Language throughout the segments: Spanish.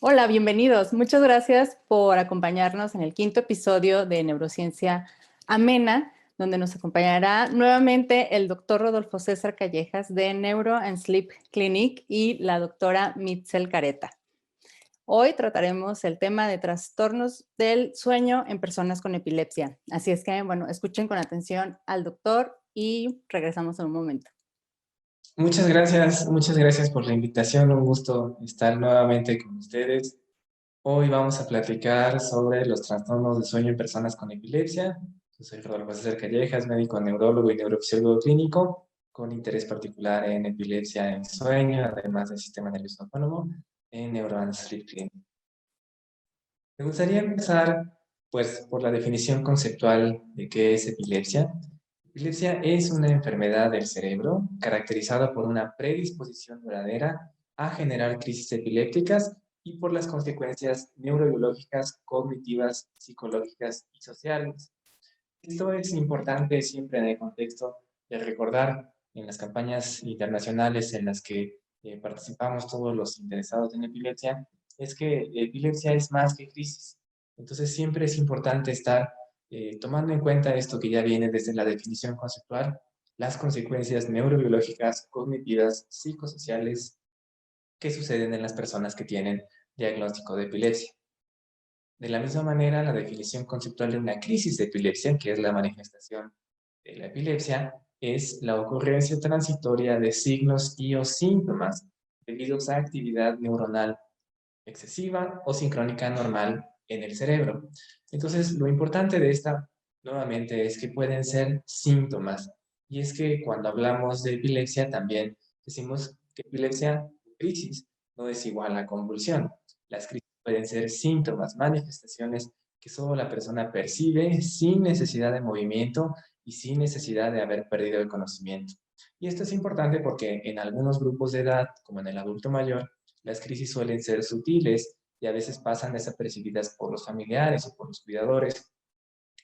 Hola, bienvenidos. Muchas gracias por acompañarnos en el quinto episodio de Neurociencia Amena, donde nos acompañará nuevamente el doctor Rodolfo César Callejas de Neuro and Sleep Clinic y la doctora Mitzel Careta. Hoy trataremos el tema de trastornos del sueño en personas con epilepsia. Así es que, bueno, escuchen con atención al doctor y regresamos en un momento. Muchas gracias por la invitación. Un gusto estar nuevamente con ustedes. Hoy vamos a platicar sobre los trastornos de sueño en personas con epilepsia. Yo soy Rodolfo César Callejas, médico neurólogo y neurofisiólogo clínico, con interés particular en epilepsia en sueño, además del sistema nervioso autónomo, en Neuro and Sleep Clinic. Me gustaría empezar, pues, por la definición conceptual de qué es epilepsia. Epilepsia es una enfermedad del cerebro caracterizada por una predisposición duradera a generar crisis epilépticas y por las consecuencias neurobiológicas, cognitivas, psicológicas y sociales. Esto es importante siempre en el contexto de recordar en las campañas internacionales en las que participamos todos los interesados en epilepsia, es que epilepsia es más que crisis. Entonces siempre es importante estar tomando en cuenta esto que ya viene desde la definición conceptual, las consecuencias neurobiológicas, cognitivas, psicosociales que suceden en las personas que tienen diagnóstico de epilepsia. De la misma manera, la definición conceptual de una crisis de epilepsia, que es la manifestación de la epilepsia, es la ocurrencia transitoria de signos y o síntomas debido a actividad neuronal excesiva o sincrónica normal en el cerebro. Entonces, lo importante de esta, nuevamente, es que pueden ser síntomas. Y es que cuando hablamos de epilepsia, también decimos que epilepsia, crisis, no es igual a convulsión. Las crisis pueden ser síntomas, manifestaciones que solo la persona percibe sin necesidad de movimiento y sin necesidad de haber perdido el conocimiento. Y esto es importante porque en algunos grupos de edad, como en el adulto mayor, las crisis suelen ser sutiles y a veces pasan desapercibidas por los familiares o por los cuidadores.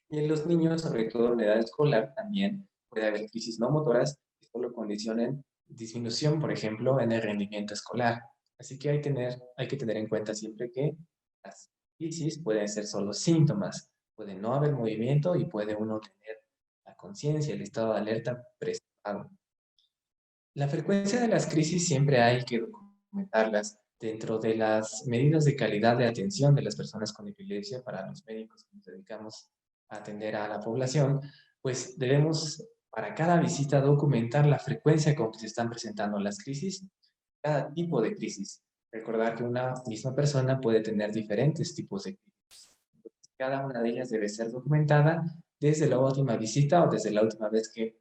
Y en los niños, sobre todo en la edad escolar, también puede haber crisis no motoras que solo condicionen disminución, por ejemplo, en el rendimiento escolar. Así que hay que tener en cuenta siempre que las crisis pueden ser solo síntomas, puede no haber movimiento y puede uno tener la conciencia, el estado de alerta prestado. La frecuencia de las crisis siempre hay que documentarlas dentro de las medidas de calidad de atención de las personas con epilepsia para los médicos que nos dedicamos a atender a la población, pues debemos para cada visita documentar la frecuencia con que se están presentando las crisis, cada tipo de crisis. Recordar que una misma persona puede tener diferentes tipos de crisis. Cada una de ellas debe ser documentada desde la última visita o desde la última vez que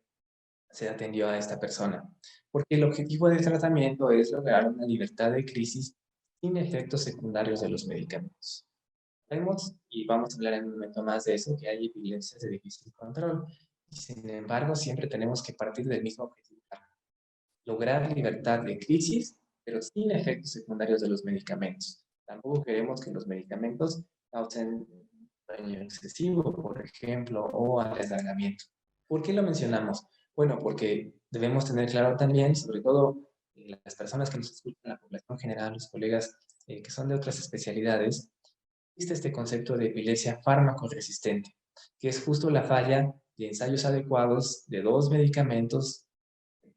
se atendió a esta persona. Porque el objetivo del tratamiento es lograr una libertad de crisis sin efectos secundarios de los medicamentos. Vemos, y vamos a hablar en un momento más de eso, que hay epilepsias de difícil control. Y sin embargo, siempre tenemos que partir del mismo objetivo: lograr libertad de crisis, pero sin efectos secundarios de los medicamentos. Tampoco queremos que los medicamentos causen daño excesivo, por ejemplo, o alargamiento. ¿Por qué lo mencionamos? Bueno, porque debemos tener claro también, sobre todo las personas que nos escuchan, la población general, los colegas que son de otras especialidades, existe este concepto de epilepsia fármaco resistente, que es justo la falla de ensayos adecuados de dos medicamentos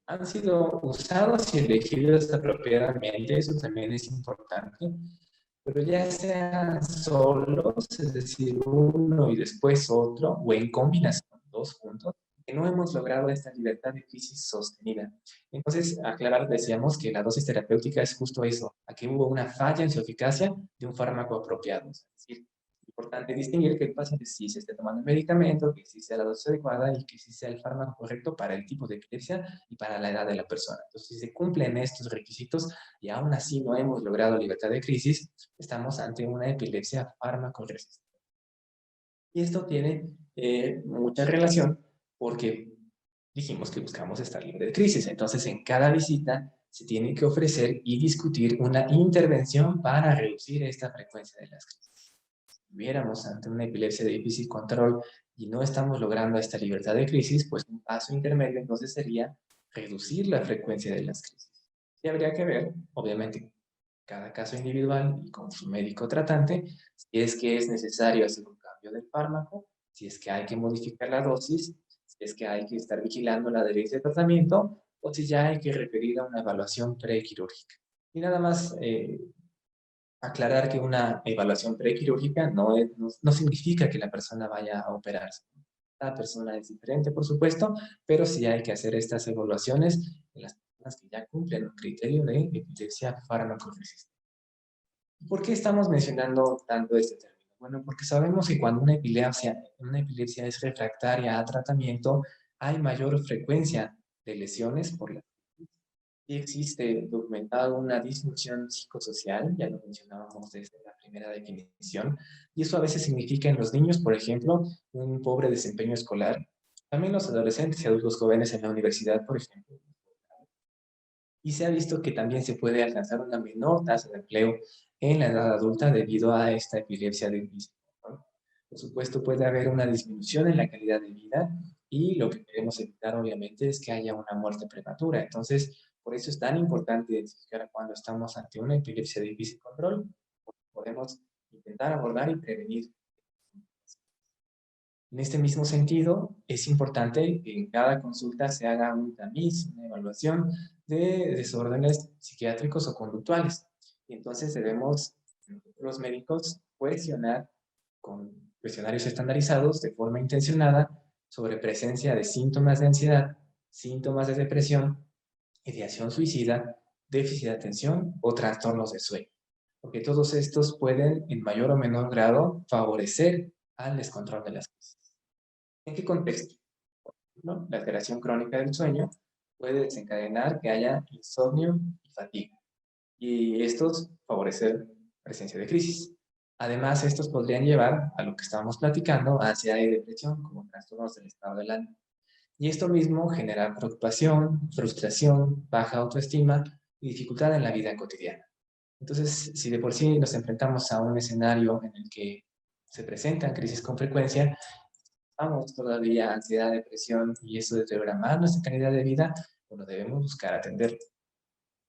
han sido usados y elegidos apropiadamente, eso también es importante, pero ya sean solos, es decir, uno y después otro, o en combinación, dos juntos, que no hemos logrado esta libertad de crisis sostenida. Entonces, aclarar, decíamos que la dosis terapéutica es justo eso, aquí hubo una falla en su eficacia de un fármaco apropiado. Es decir, es importante distinguir que el paciente sí se esté tomando el medicamento, que sí sea la dosis adecuada y que sí sea el fármaco correcto para el tipo de epilepsia y para la edad de la persona. Entonces, si se cumplen estos requisitos y aún así no hemos logrado libertad de crisis, estamos ante una epilepsia fármaco-resistente. Y esto tiene mucha relación porque dijimos que buscamos estar libre de crisis. Entonces, en cada visita se tiene que ofrecer y discutir una intervención para reducir esta frecuencia de las crisis. Si estuviéramos ante una epilepsia de difícil control y no estamos logrando esta libertad de crisis, pues un paso intermedio entonces sería reducir la frecuencia de las crisis. Y habría que ver, obviamente, cada caso individual y con su médico tratante, si es que es necesario hacer un cambio del fármaco, si es que hay que modificar la dosis, si es que hay que estar vigilando la adherencia de tratamiento o si ya hay que referir a una evaluación prequirúrgica. Y nada más aclarar que una evaluación prequirúrgica no significa que la persona vaya a operarse. Cada persona es diferente, por supuesto, pero sí hay que hacer estas evaluaciones en las personas que ya cumplen un criterio de epilepsia fármaco-resistente. ¿Por qué estamos mencionando tanto este término? Bueno, porque sabemos que cuando una epilepsia es refractaria a tratamiento, hay mayor frecuencia de lesiones por la sí existe documentado una disfunción psicosocial, ya lo mencionábamos desde la primera definición, y eso a veces significa en los niños, por ejemplo, un pobre desempeño escolar, también los adolescentes y adultos jóvenes en la universidad, por ejemplo. Y se ha visto que también se puede alcanzar una menor tasa de empleo en la edad adulta debido a esta epilepsia de difícil control. Por supuesto, puede haber una disminución en la calidad de vida y lo que queremos evitar, obviamente, es que haya una muerte prematura. Entonces, por eso es tan importante identificar cuando estamos ante una epilepsia de difícil control, porque podemos intentar abordar y prevenir. En este mismo sentido, es importante que en cada consulta se haga un tamiz, una evaluación de desórdenes psiquiátricos o conductuales. Y entonces debemos, los médicos, cuestionar con cuestionarios estandarizados de forma intencionada sobre presencia de síntomas de ansiedad, síntomas de depresión, ideación suicida, déficit de atención o trastornos de sueño. Porque todos estos pueden, en mayor o menor grado, favorecer al descontrol de las crisis. ¿En qué contexto? ¿No? La alteración crónica del sueño puede desencadenar que haya insomnio y fatiga. Y estos favorecer presencia de crisis. Además, estos podrían llevar a lo que estábamos platicando, ansiedad y depresión como trastornos del estado del ánimo. Y esto mismo genera preocupación, frustración, baja autoestima y dificultad en la vida cotidiana. Entonces, si de por sí nos enfrentamos a un escenario en el que se presentan crisis con frecuencia, vamos todavía ansiedad, depresión y eso deteriora más nuestra calidad de vida, bueno, debemos buscar atenderlo.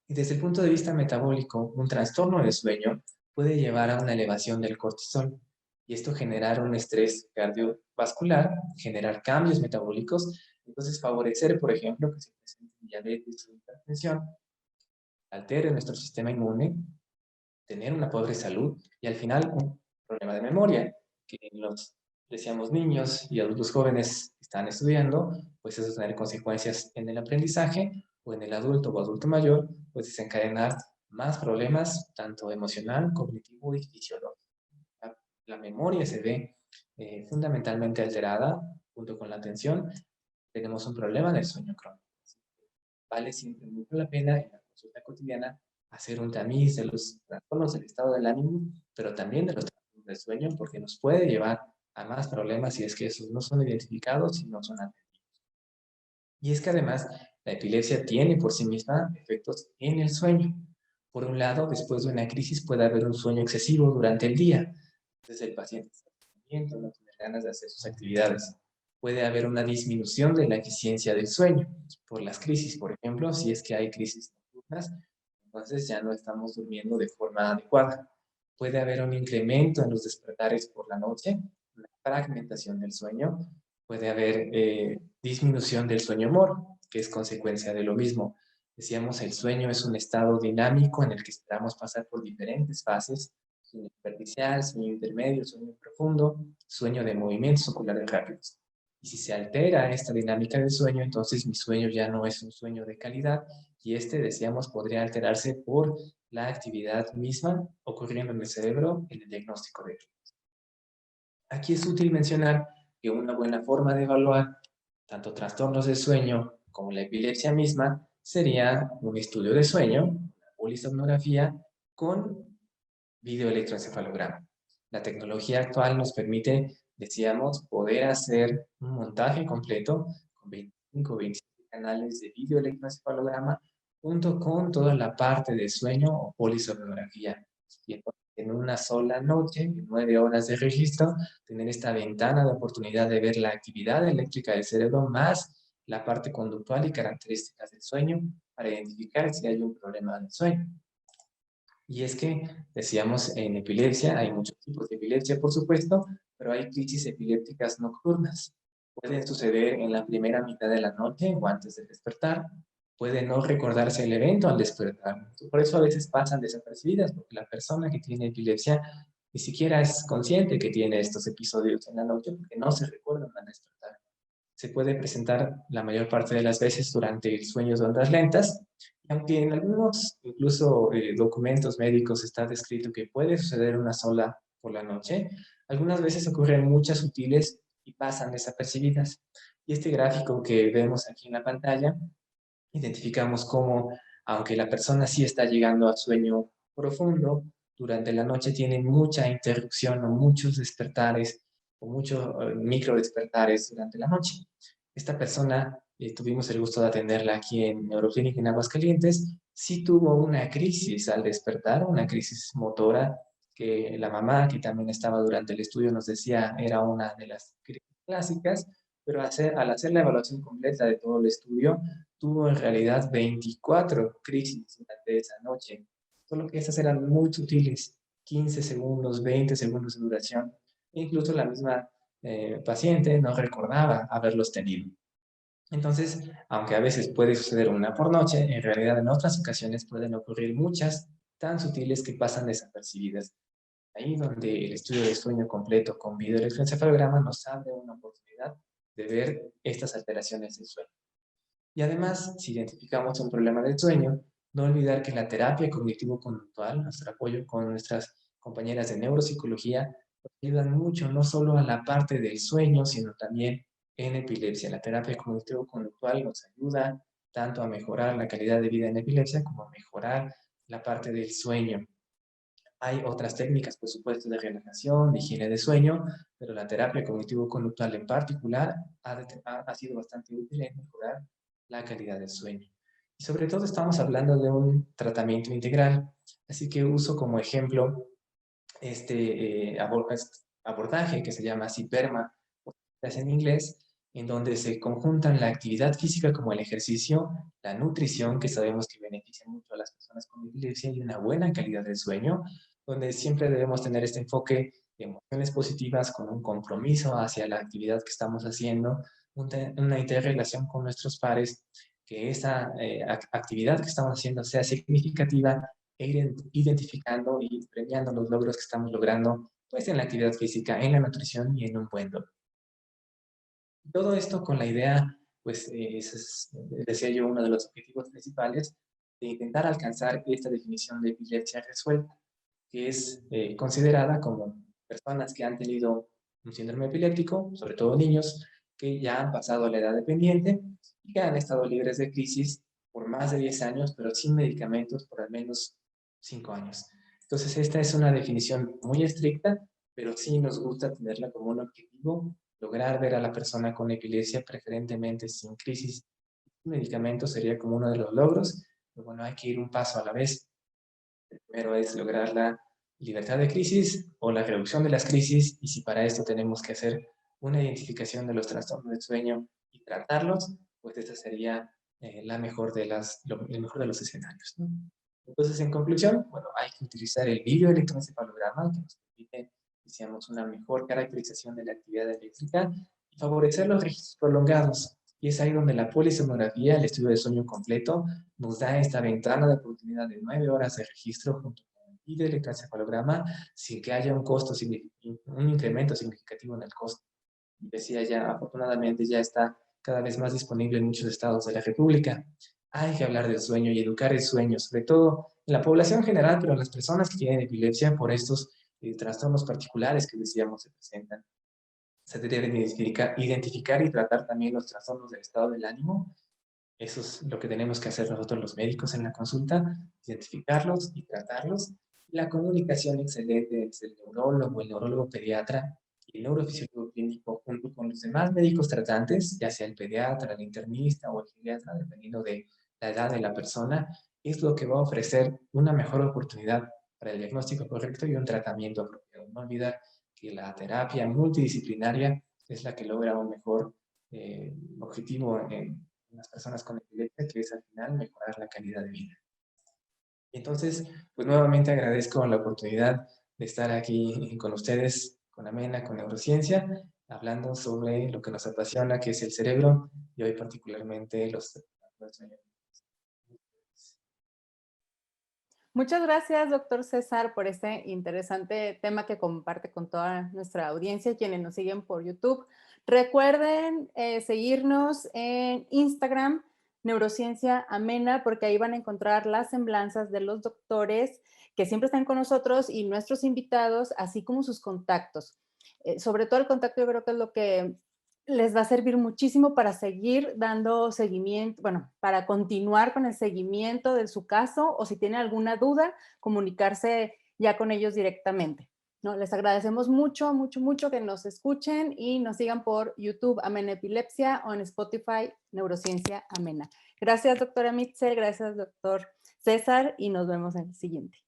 Y desde el punto de vista metabólico, un trastorno del sueño puede llevar a una elevación del cortisol y esto generar un estrés cardiovascular, generar cambios metabólicos, entonces favorecer, por ejemplo, que se presente diabetes o hipertensión, altere nuestro sistema inmune, tener una pobre salud y al final un problema de memoria, que en los, decíamos, niños y adultos jóvenes que están estudiando, pues eso tener consecuencias en el aprendizaje o en el adulto o adulto mayor, pues desencadenar más problemas, tanto emocional, cognitivo y fisiológico. La memoria se ve fundamentalmente alterada junto con la atención. Tenemos un problema del sueño crónico. Vale siempre mucho la pena en la consulta cotidiana hacer un tamiz de los trastornos del estado del ánimo, pero también de los trastornos del sueño, porque nos puede llevar a más problemas si es que esos no son identificados y no son atendidos. Y es que además la epilepsia tiene por sí misma efectos en el sueño. Por un lado, después de una crisis puede haber un sueño excesivo durante el día. Entonces el paciente está durmiendo, no tiene ganas de hacer sus actividades. Puede haber una disminución de la eficiencia del sueño por las crisis, por ejemplo, si es que hay crisis nocturnas, entonces ya no estamos durmiendo de forma adecuada. Puede haber un incremento en los despertares por la noche, una fragmentación del sueño, puede haber disminución del sueño humor, que es consecuencia de lo mismo. Decíamos, el sueño es un estado dinámico en el que esperamos pasar por diferentes fases, sueño superficial, sueño intermedio, sueño profundo, sueño de movimientos oculares rápidos. Y si se altera esta dinámica del sueño, entonces mi sueño ya no es un sueño de calidad y decíamos, podría alterarse por la actividad misma ocurriendo en el cerebro en el diagnóstico de crisis. Aquí es útil mencionar que una buena forma de evaluar tanto trastornos del sueño como la epilepsia misma sería un estudio de sueño, una polisomnografía con videoelectroencefalograma. La tecnología actual nos permite, decíamos, poder hacer un montaje completo con 25 o 27 canales de videoelectroencefalograma junto con toda la parte de sueño o polisomnografía. Y en una sola noche, 9 horas de registro, tener esta ventana de oportunidad de ver la actividad eléctrica del cerebro más la parte conductual y características del sueño para identificar si hay un problema del sueño. Y es que, decíamos, en epilepsia hay muchos tipos de epilepsia, por supuesto, pero hay crisis epilépticas nocturnas. Pueden suceder en la primera mitad de la noche o antes de despertar. Puede no recordarse el evento al despertar. Por eso a veces pasan desapercibidas, porque la persona que tiene epilepsia ni siquiera es consciente que tiene estos episodios en la noche porque no se recuerdan al despertar. Se puede presentar la mayor parte de las veces durante el sueño de ondas lentas, y aunque en algunos incluso documentos médicos está descrito que puede suceder una sola por la noche, algunas veces ocurren muchas sutiles y pasan desapercibidas. Y este gráfico que vemos aquí en la pantalla, identificamos cómo, aunque la persona sí está llegando a sueño profundo, durante la noche tiene mucha interrupción o muchos despertares o muchos micro despertares durante la noche. Esta persona, tuvimos el gusto de atenderla aquí en Neuroclínica en Aguascalientes, sí tuvo una crisis al despertar, una crisis motora, que la mamá, que también estaba durante el estudio, nos decía era una de las crisis clásicas, pero al hacer la evaluación completa de todo el estudio, tuvo en realidad 24 crisis durante esa noche, solo que estas eran muy sutiles, 15 segundos, 20 segundos de duración. E incluso la misma paciente no recordaba haberlos tenido. Entonces, aunque a veces puede suceder una por noche, en realidad en otras ocasiones pueden ocurrir muchas tan sutiles que pasan desapercibidas. Ahí donde el estudio de sueño completo con videoelectroencefalograma nos abre una oportunidad de ver estas alteraciones del sueño. Y además, si identificamos un problema del sueño, no olvidar que la terapia cognitivo-conductual, nuestro apoyo con nuestras compañeras de neuropsicología, nos ayudan mucho, no solo a la parte del sueño, sino también en epilepsia. La terapia cognitivo-conductual nos ayuda tanto a mejorar la calidad de vida en epilepsia como a mejorar la parte del sueño. Hay otras técnicas, por supuesto, de relajación, de higiene de sueño, pero la terapia cognitivo-conductual en particular ha sido bastante útil en mejorar la calidad del sueño. Y sobre todo estamos hablando de un tratamiento integral, así que uso como ejemplo este abordaje que se llama CIPERMA, en inglés, en donde se conjuntan la actividad física como el ejercicio, la nutrición, que sabemos que beneficia mucho a las personas con epilepsia, y una buena calidad del sueño, donde siempre debemos tener este enfoque de emociones positivas con un compromiso hacia la actividad que estamos haciendo, una interrelación con nuestros pares, que esa actividad que estamos haciendo sea significativa, e ir identificando y premiando los logros que estamos logrando pues en la actividad física, en la nutrición y en un buen dormir. Todo esto con la idea, pues, ese es, decía yo, uno de los objetivos principales de intentar alcanzar esta definición de epilepsia resuelta, que es considerada como personas que han tenido un síndrome epiléptico, sobre todo niños, que ya han pasado la edad dependiente y que han estado libres de crisis por más de 10 años, pero sin medicamentos por al menos 5 años. Entonces, esta es una definición muy estricta, pero sí nos gusta tenerla como un objetivo, lograr ver a la persona con epilepsia preferentemente sin crisis. Medicamento sería como uno de los logros, pero bueno, hay que ir un paso a la vez. El primero es lograr la libertad de crisis o la reducción de las crisis, y si para esto tenemos que hacer una identificación de los trastornos del sueño y tratarlos, pues esta sería el mejor de los escenarios, ¿no? Entonces, en conclusión, bueno, hay que utilizar el videoelectroencefalograma que nos permite, decíamos, una mejor caracterización de la actividad eléctrica y favorecer los registros prolongados. Y es ahí donde la polisomnografía, el estudio de sueño completo, nos da esta ventana de oportunidad de 9 horas de registro junto con el videoelectroencefalograma sin que haya un incremento significativo en el costo. Y decía ya, afortunadamente ya está cada vez más disponible en muchos estados de la República. Hay que hablar del sueño y educar el sueño, sobre todo en la población general, pero en las personas que tienen epilepsia por estos trastornos particulares que decíamos se presentan. Se deben identificar y tratar también los trastornos del estado del ánimo. Eso es lo que tenemos que hacer nosotros los médicos en la consulta, identificarlos y tratarlos. La comunicación excelente entre el neurólogo pediatra y el neurofisiólogo clínico junto con los demás médicos tratantes, ya sea el pediatra, el internista o el geriatra, dependiendo de la edad de la persona, es lo que va a ofrecer una mejor oportunidad para el diagnóstico correcto y un tratamiento apropiado. No olvidar que la terapia multidisciplinaria es la que logra un mejor objetivo en las personas con epilepsia, que es al final mejorar la calidad de vida. Y entonces, pues nuevamente agradezco la oportunidad de estar aquí con ustedes, con Amena, con Neurociencia, hablando sobre lo que nos apasiona, que es el cerebro, y hoy particularmente los sueños. Muchas gracias, doctor César, por este interesante tema que comparte con toda nuestra audiencia, quienes nos siguen por YouTube. Recuerden seguirnos en Instagram, Neurociencia Amena, porque ahí van a encontrar las semblanzas de los doctores que siempre están con nosotros y nuestros invitados, así como sus contactos. Sobre todo el contacto yo creo que es lo que les va a servir muchísimo para seguir dando seguimiento, bueno, para continuar con el seguimiento de su caso o si tiene alguna duda, comunicarse ya con ellos directamente. ¿No? Les agradecemos mucho, mucho, mucho que nos escuchen y nos sigan por YouTube Amena Epilepsia o en Spotify Neurociencia Amena. Gracias, doctora Mitzel, gracias, doctor César, y nos vemos en el siguiente.